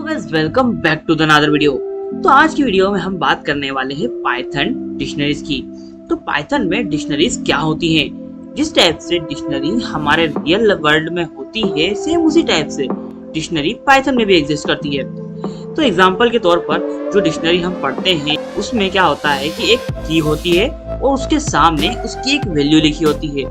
Guys welcome back to the another video. तो आज की वीडियो में हम बात करने वाले हैं पाइथन डिक्शनरीज की। तो पाइथन में डिक्शनरीज क्या होती हैं? जिस टाइप से डिक्शनरी हमारे रियल वर्ल्ड में होती है सेम उसी टाइप से डिक्शनरी पाइथन में भी एग्जिस्ट करती है। तो एग्जांपल के तौर पर जो डिक्शनरी हम पढ़ते हैं उसमें क्या होता है कि एक की होती है और उसके सामने उसकी एक वैल्यू लिखी होती है।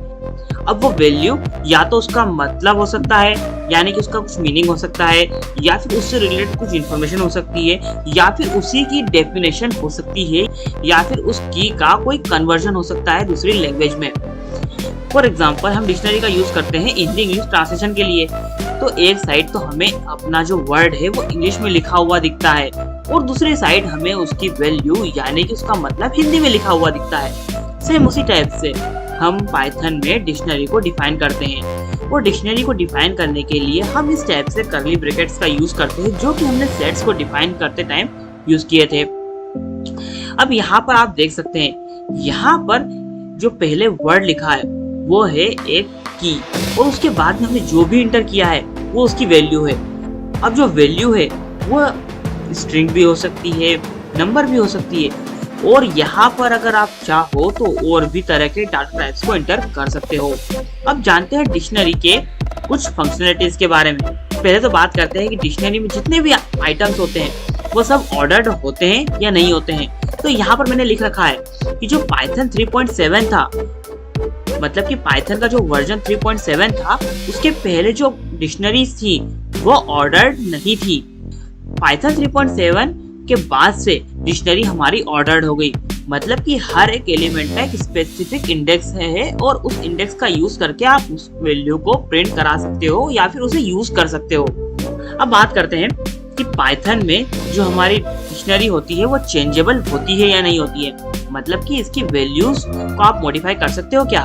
अब वो वैल्यू या तो उसका मतलब हो सकता है, यानी कि उसका कुछ मीनिंग हो सकता है, या फिर उससे रिलेटेड कुछ इन्फॉर्मेशन हो सकती है, या फिर उसी की डेफिनेशन हो सकती है, या फिर उस की का कोई कन्वर्जन हो सकता है दूसरी लैंग्वेज में। फॉर एग्जाम्पल हम डिक्शनरी का यूज करते हैं हिंदी इंग्लिश ट्रांसलेशन के लिए। तो एक साइड तो हमें अपना जो वर्ड है वो इंग्लिश में लिखा हुआ दिखता है और दूसरी साइड हमें उसकी वैल्यू यानी कि उसका मतलब हिंदी में लिखा हुआ दिखता है। सेम उसी टाइप से हम पाइथन में डिक्शनरी को डिफाइन करते हैं और डिक्शनरी को डिफाइन करने के लिए हम इस टाइप से कर्ली ब्रैकेट्स का यूज करते हैं जो कि हमने सेट्स को डिफाइन करते टाइम यूज किए थे। अब यहाँ पर आप देख सकते हैं, यहाँ पर जो पहले वर्ड लिखा है वो है एक की और उसके बाद में हमने जो भी इंटर किया है वो उसकी वैल्यू है। अब जो वैल्यू है वो स्ट्रिंग भी हो सकती है, नंबर भी हो सकती है, और यहाँ पर अगर आप चाहो तो और भी तरह के डाटा टाइप्स को एंटर कर सकते हो। अब जानते हैं डिक्शनरी के कुछ फंक्शनलिटीज के बारे में। पहले तो बात करते हैं कि डिक्शनरी में जितने भी आइटम्स होते हैं वो सब ऑर्डर्ड होते हैं या नहीं होते हैं। तो यहाँ पर मैंने लिख रखा है कि जो पाइथन 3.7 था, मतलब कि पाइथन का जो वर्जन 3.7 था उसके पहले जो डिक्शनरीज थी वो ऑर्डर्ड नहीं थी। पाइथन 3.7 के बाद से डिक्शनरी हमारी ऑर्डर्ड हो गई, मतलब कि हर एक एलिमेंट का एक स्पेसिफिक इंडेक्स है और उस इंडेक्स का यूज करके आप उस वैल्यू को प्रिंट करा सकते हो या फिर उसे यूज कर सकते हो। अब बात करते हैं कि पाइथन में जो हमारी डिक्शनरी होती है वो चेंजेबल होती है या नहीं होती है, मतलब कि इसकी वैल्यूज को आप मॉडिफाई कर सकते हो क्या?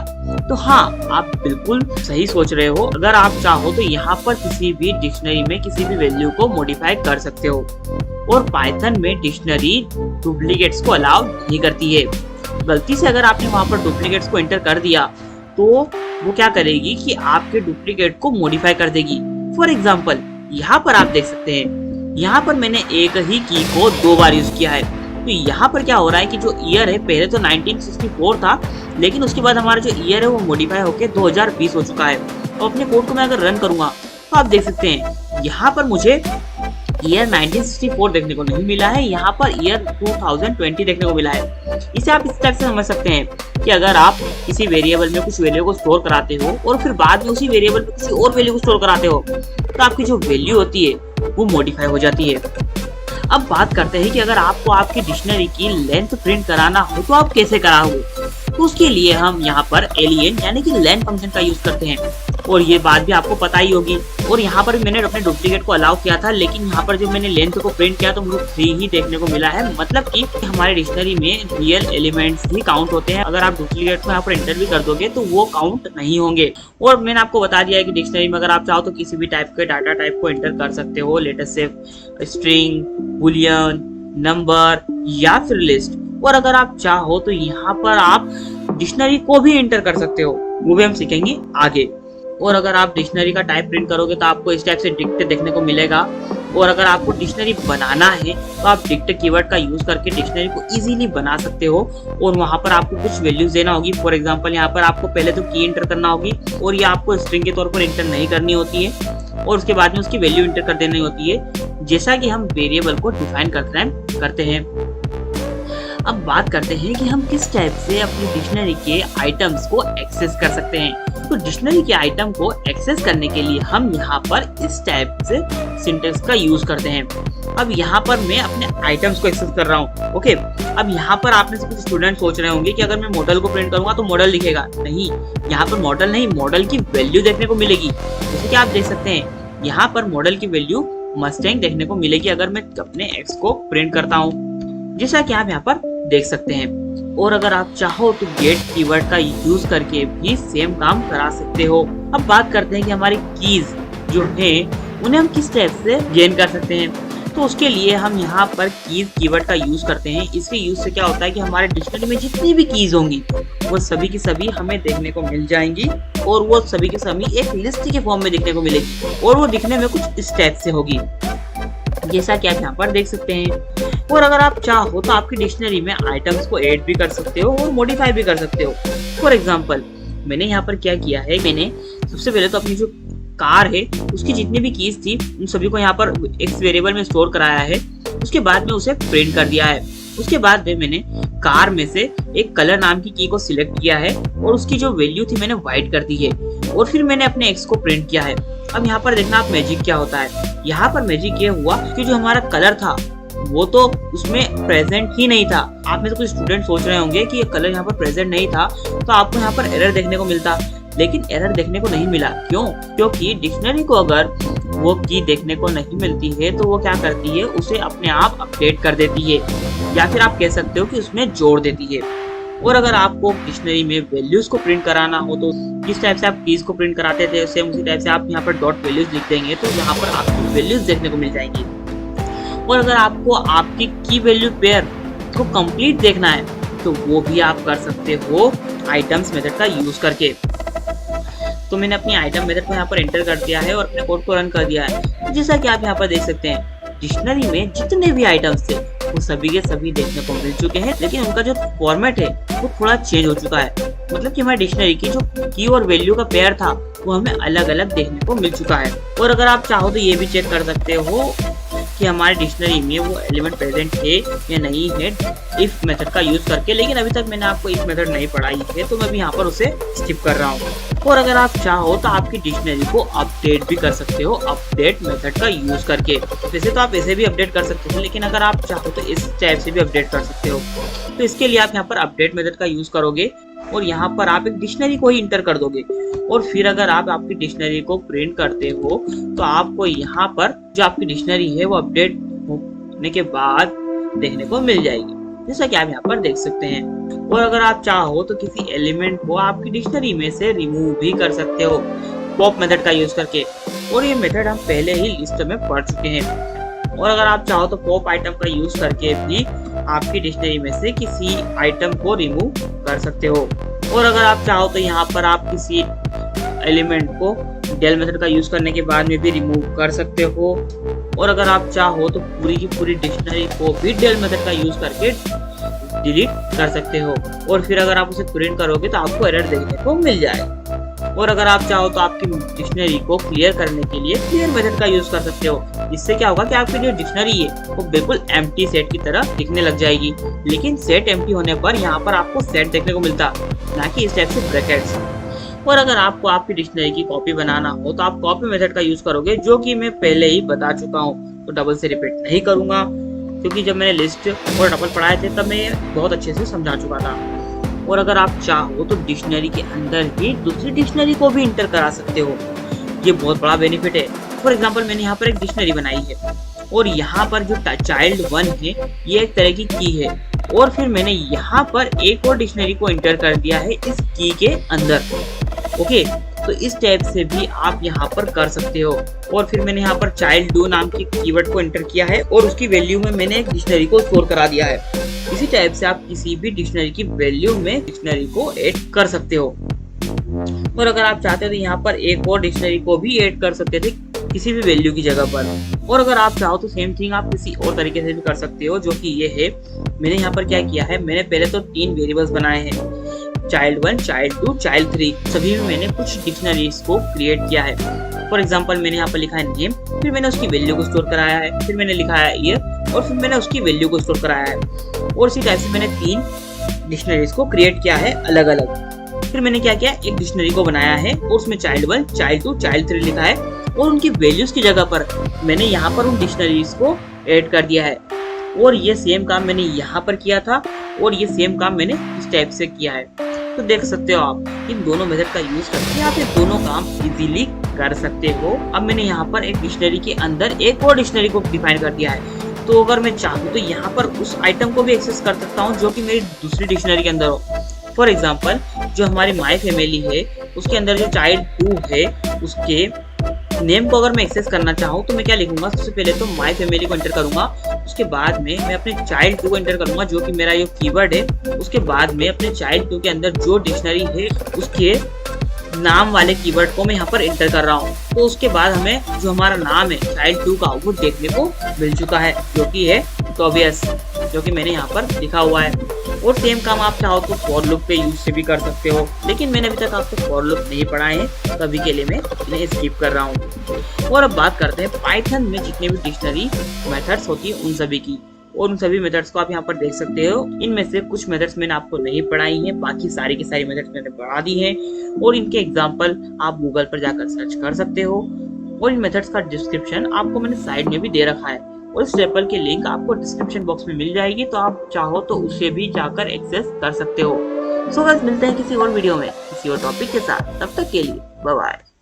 तो हाँ, आप बिल्कुल सही सोच रहे हो। अगर आप चाहो तो यहाँ पर किसी भी डिक्शनरी में किसी भी वैल्यू को मॉडिफाई कर सकते हो और पाइथन में डिक्शनरी डुप्लीकेट्स को अलाउ नहीं करती है। गलती से अगर आपने वहां पर डुप्लीकेट्स को एंटर कर दिया तो वो क्या करेगी कि आपके डुप्लीकेट को मॉडिफाई कर देगी। फॉर एग्जांपल यहाँ पर आप देख सकते हैं, यहाँ पर मैंने एक ही की को 2 बार यूज किया है। तो यहाँ पर क्या हो रहा है कि जो ईयर है पहले तो 1964 था, लेकिन उसके बाद हमारा जो ईयर है वो मॉडिफाई होकर 2020 हो चुका है। तो अपने कोड को मैं अगर रन करूंगा तो आप देख सकते हैं यहाँ पर मुझे ईयर 1964 देखने को नहीं मिला है, यहाँ पर ईयर 2020 देखने को मिला है। इसे आप इस टाइप से समझ सकते हैं कि अगर आप किसी वेरिएबल में कुछ वैल्यू को स्टोर कराते हो और फिर बाद में उसी वेरिएबल में किसी और वैल्यू को स्टोर कराते हो तो आपकी जो वैल्यू होती है वो मॉडिफाई हो जाती है। अब बात करते हैं कि अगर आपको आपकी डिक्शनरी की लेंथ प्रिंट कराना हो तो आप कैसे कराओगे? तो उसके लिए हम यहाँ पर एलियन यानी कि लेंथ फंक्शन का यूज करते हैं और ये बात भी आपको पता ही होगी। और यहाँ पर मैंने अपने डुप्लीकेट को अलाउ किया था, लेकिन यहाँ पर जब मैंने लेंथ को प्रिंट किया तो मुझे 3 ही देखने को मिला है, मतलब कि हमारे डिक्शनरी में रियल एलिमेंट्स ही काउंट होते हैं। अगर आप डुप्लीकेट को यहाँ पर एंटर भी कर दोगे तो वो काउंट नहीं होंगे। और मैंने आपको बता दिया है कि डिक्शनरी में अगर आप चाहो तो किसी भी टाइप के डाटा टाइप को एंटर कर सकते हो, लेटेस्ट से स्ट्रिंग, बुलियन, नंबर या फिर लिस्ट। और अगर आप चाहो तो यहाँ पर आप डिक्शनरी को भी एंटर कर सकते हो, वो भी हम सीखेंगे आगे। और अगर आप डिक्शनरी का टाइप प्रिंट करोगे तो आपको इस टाइप से डिक्ट देखने को मिलेगा। और अगर आपको डिक्शनरी बनाना है तो आप डिक्ट कीवर्ड का यूज करके डिक्शनरी को इजीली बना सकते हो और वहां पर आपको कुछ वैल्यूज देना होगी। फॉर एग्जांपल यहाँ पर आपको पहले तो की एंटर करना होगी और ये आपको स्ट्रिंग के तौर पर एंटर नहीं करनी होती है और उसके बाद में उसकी वैल्यू एंटर कर देनी होती है, जैसा कि हम वेरिएबल को डिफाइन करते हैं। अब बात करते हैं कि हम किस टाइप से अपनी डिक्शनरी के आइटम्स को एक्सेस कर सकते हैं। तो डिक्शनरी के आइटम को एक्सेस करने के लिए हम यहाँ पर इस टाइप से सिंटेक्स का यूज करते हैं। अब यहाँ पर मैं अपने आइटम्स को एक्सेस कर रहा हूँ। ओके, अब यहाँ पर आप में से कुछ स्टूडेंट सोच रहे होंगे कि अगर मैं मॉडल को प्रिंट करूंगा तो मॉडल दिखेगा। नहीं, यहाँ पर मॉडल नहीं, मॉडल की वैल्यू देखने को मिलेगी। जैसे कि आप देख सकते हैं यहाँ पर मॉडल की वैल्यू मस्टैंग देखने को मिलेगी अगर मैं अपने एक्स को प्रिंट करता हूँ, जैसा कि आप यहाँ पर देख सकते हैं। और अगर आप चाहो तो गेट कीवर्ड का यूज करके भी सेम काम करा सकते हो। अब बात करते हैं कि हमारी कीज जो है उन्हें हम किस टाइप से गेन कर सकते हैं। तो उसके लिए हम यहाँ पर कीज कीवर्ड का यूज करते हैं। इसके यूज से क्या होता है कि हमारे डिक्शनरी में जितनी भी कीज होंगी वो सभी की सभी हमें देखने को मिल जाएंगी और वो सभी की सभी एक लिस्ट के फॉर्म में दिखने को मिलेगी और वो दिखने में कुछ इस टाइप से होगी। जैसा कि आप यहाँ पर देख सकते हैं। और अगर आप चाहो तो आपकी डिक्शनरी में आइटम्स को ऐड भी कर सकते हो और मॉडिफाई भी कर सकते हो। फॉर एग्जाम्पल मैंने यहाँ पर क्या किया है, मैंने सबसे पहले तो अपनी जो कार है उसकी जितनी भी कीज थी उन सभी को यहाँ पर एक्स वेरिएबल में स्टोर कराया है। उसके बाद में उसे प्रिंट कर दिया है। उसके बाद में मैंने कार में से एक कलर नाम की की को सिलेक्ट किया है और उसकी जो वैल्यू थी मैंने व्हाइट कर दी है और फिर मैंने अपने एक्स को प्रिंट किया है। अब यहाँ पर देखना आप मैजिक क्या होता है। यहाँ पर मैजिक ये हुआ कि जो हमारा कलर था वो तो उसमें प्रेजेंट ही नहीं था। आप में से कुछ स्टूडेंट सोच रहे होंगे कि ये कलर यहाँ पर प्रेजेंट नहीं था तो आपको यहाँ पर एरर देखने को मिलता, लेकिन एरर देखने को नहीं मिला। क्यों? क्योंकि डिक्शनरी को अगर वो की देखने को नहीं मिलती है तो वो क्या करती है, उसे अपने आप अपडेट कर देती है या फिर आप कह सकते हो कि उसमें जोड़ देती है। और अगर आपको डिक्शनरी में वैल्यूज को प्रिंट कराना हो तो जिस टाइप से आप कीज को प्रिंट कराते थे सेम उसी टाइप से आप यहाँ पर डॉट वैल्यूज लिख देंगे तो यहाँ पर आपको वैल्यूज देखने को मिल जाएंगी। और अगर आपको आपकी की वैल्यू पेयर को कंप्लीट देखना है तो वो भी आप कर सकते हो आइटम्स मेथड का यूज करके। तो मैंने अपनी आइटम मेथड को यहाँ पर एंटर कर दिया है और अपने कोड को रन कर दिया है। जैसा कि आप यहाँ पर देख सकते हैं डिक्शनरी में जितने भी आइटम्स थे वो सभी के सभी देखने को मिल चुके हैं, लेकिन उनका जो फॉर्मेट है वो थोड़ा चेंज हो चुका है। मतलब कि हमारी डिक्शनरी की जो की और वैल्यू का पेयर था वो हमें अलग अलग देखने को मिल चुका है। और अगर आप चाहो तो ये भी चेक कर सकते हो कि हमारे डिक्शनरी में वो एलिमेंट प्रेजेंट है या नहीं है इफ मेथड का यूज करके। लेकिन अभी तक मैंने आपको इफ मेथड नहीं पढ़ाई है तो मैं भी यहाँ पर उसे स्किप कर रहा हूँ। और अगर आप चाहो तो आपकी डिक्शनरी को अपडेट भी कर सकते हो अपडेट मेथड का यूज करके। वैसे तो आप ऐसे भी अपडेट कर सकते हो, लेकिन अगर आप चाहो तो इस टाइप से भी अपडेट कर सकते हो। तो इसके लिए आप यहाँ पर अपडेट मेथड का यूज करोगे और यहाँ पर आप एक डिक्शनरी को ही इंटर कर दोगे और फिर अगर आप आपकी डिक्शनरी को प्रिंट करते हो तो आपको यहाँ पर जो आपकी डिक्शनरी है वो अपडेट होने के बाद देखने को मिल जाएगी, जैसा कि आप यहाँ पर देख सकते हैं। और अगर आप चाहो तो किसी एलिमेंट को आपकी डिक्शनरी में से रिमूव भी कर सकते हो पॉप मेथड का यूज करके, और ये मेथड हम पहले ही लिस्ट में पढ़ चुके हैं। और अगर आप चाहो तो पॉप आइटम का यूज करके भी आपकी डिक्शनरी में से किसी आइटम को रिमूव कर सकते हो। और अगर आप चाहो तो यहाँ पर आप किसी एलिमेंट को डेल मेथड का यूज करने के बाद में भी रिमूव कर सकते हो। और अगर आप चाहो तो पूरी की पूरी डिक्शनरी को भी डेल मेथड का यूज करके डिलीट कर सकते हो और फिर अगर आप उसे प्रिंट करोगे तो आपको एरर देखने को मिल जाएगा। और अगर आप चाहो तो आपकी डिक्शनरी को क्लियर करने के लिए क्लियर मेथड का यूज कर सकते हो। इससे क्या होगा कि आपकी जो डिक्शनरी है वो बिल्कुल एम्प्टी सेट की तरह दिखने लग जाएगी, लेकिन सेट एम्प्टी होने पर यहाँ पर आपको सेट देखने को मिलता, ना कि इस टाइप से ब्रैकेट्स। और अगर आपको आपकी डिक्शनरी की कॉपी बनाना हो तो आप कॉपी मेथड का यूज करोगे, जो कि मैं पहले ही बता चुका हूँ, तो डबल से रिपीट नहीं करूंगा क्योंकि जब मैंने लिस्ट और डबल पढ़ाए थे तब मैं बहुत अच्छे से समझा चुका था। और अगर आप चाहो तो डिक्शनरी के अंदर ही दूसरी डिक्शनरी को भी इंटर करा सकते हो, ये बहुत बड़ा बेनिफिट है। फॉर एग्जांपल मैंने यहाँ पर एक डिक्शनरी बनाई है और यहाँ पर जो चाइल्ड 1 है ये एक तरह की की है और फिर मैंने यहाँ पर एक और डिक्शनरी को इंटर कर दिया है इस की के अंदर। ओके, तो इस टाइप से भी आप यहाँ पर कर सकते हो। और फिर मैंने यहाँ पर चाइल्ड 2 नाम की कीवर्ड को एंटर किया है और उसकी वैल्यू में मैंने एक डिक्शनरी को स्टोर करा दिया है। इसी टाइप से आप किसी भी डिक्शनरी की वैल्यू में डिक्शनरी को ऐड कर सकते हो। और अगर आप चाहते हो तो यहाँ पर एक और डिक्शनरी को भी ऐड कर सकते थे किसी भी वैल्यू की जगह पर। और अगर आप चाहो तो सेम थिंग आप किसी और तरीके से भी कर सकते हो, जो कि ये है। मैंने यहाँ पर क्या किया है, मैंने पहले तो 3 वेरिएबल्स बनाए हैं, चाइल्ड 1, चाइल्ड 2, चाइल्ड 3। सभी में मैंने कुछ डिक्शनरीज को क्रिएट किया है। फॉर एग्जांपल मैंने यहाँ पर लिखा है नेम, फिर मैंने उसकी वैल्यू को स्टोर कराया है, फिर मैंने लिखा है ईयर और फिर मैंने उसकी वैल्यू को स्टोर कराया है। और इसी टाइप से मैंने 3 डिक्शनरीज को क्रिएट किया है अलग अलग। फिर मैंने क्या किया, एक डिक्शनरी को बनाया है और उसमें चाइल्ड 1, चाइल्ड 2, चाइल्ड 3 लिखा है और उनकी वैल्यूज की जगह पर मैंने यहाँ पर उन डिक्शनरीज को ऐड कर दिया है। और ये सेम काम मैंने यहाँ पर किया था और ये सेम काम मैंने इस टाइप से किया है। तो देख सकते हो आप इन दोनों मेथड का यूज करके आप ये दोनों काम इजीली कर सकते हो। अब मैंने यहाँ पर एक डिक्शनरी के अंदर एक और डिक्शनरी को डिफाइन कर दिया है, तो अगर मैं चाहूँ तो यहाँ पर उस आइटम को भी एक्सेस कर सकता हूँ जो कि मेरी दूसरी डिक्शनरी के अंदर हो। फॉर एग्जाम्पल जो हमारी माई फैमिली है उसके अंदर जो चाइल्ड 2 है उसके नेम को अगर मैं एक्सेस करना चाहूँ तो मैं क्या लिखूंगा, सबसे पहले तो माई फैमिली को एंटर करूंगा, उसके बाद में मैं अपने चाइल्ड 2 को एंटर करूंगा जो कि मेरा ये कीवर्ड है। उसके बाद में अपने चाइल्ड 2 के अंदर जो डिक्शनरी है उसके नाम वाले कीवर्ड को मैं यहाँ पर एंटर कर रहा हूँ। तो उसके बाद हमें जो हमारा नाम है चाइल्ड 2 का वो देखने को मिल चुका है, जो कि है टोबियस, जो कि मैंने यहाँ पर लिखा हुआ है। और सेम काम आप चाहो तो फॉर लूप के यूज से भी कर सकते हो, लेकिन मैंने अभी तक आपको फॉर लूप नहीं पढ़ाए हैं, तो अभी के लिए मैं इन्हें स्किप कर रहा हूँ। और अब बात करते हैं पाइथन में जितने भी डिक्शनरी मेथड्स होती है उन सभी की। और उन सभी मेथड्स को आप यहाँ पर देख सकते हो। इनमें से कुछ मेथड्स मैंने आपको नहीं पढ़ाई हैं, बाकी सारी की सारी मेथड्स मैंने पढ़ा दी हैं। और इनके एग्जाम्पल आप गूगल पर जाकर सर्च कर सकते हो। और इन मेथड्स का डिस्क्रिप्शन आपको मैंने साइड में भी दे रखा है, और इस टेबल की लिंक आपको डिस्क्रिप्शन बॉक्स में मिल जाएगी, तो आप चाहो तो उसे भी जाकर एक्सेस कर सकते हो। सो गाइस, मिलते हैं किसी और वीडियो में किसी और टॉपिक के साथ। तब तक के लिए बाय बाय।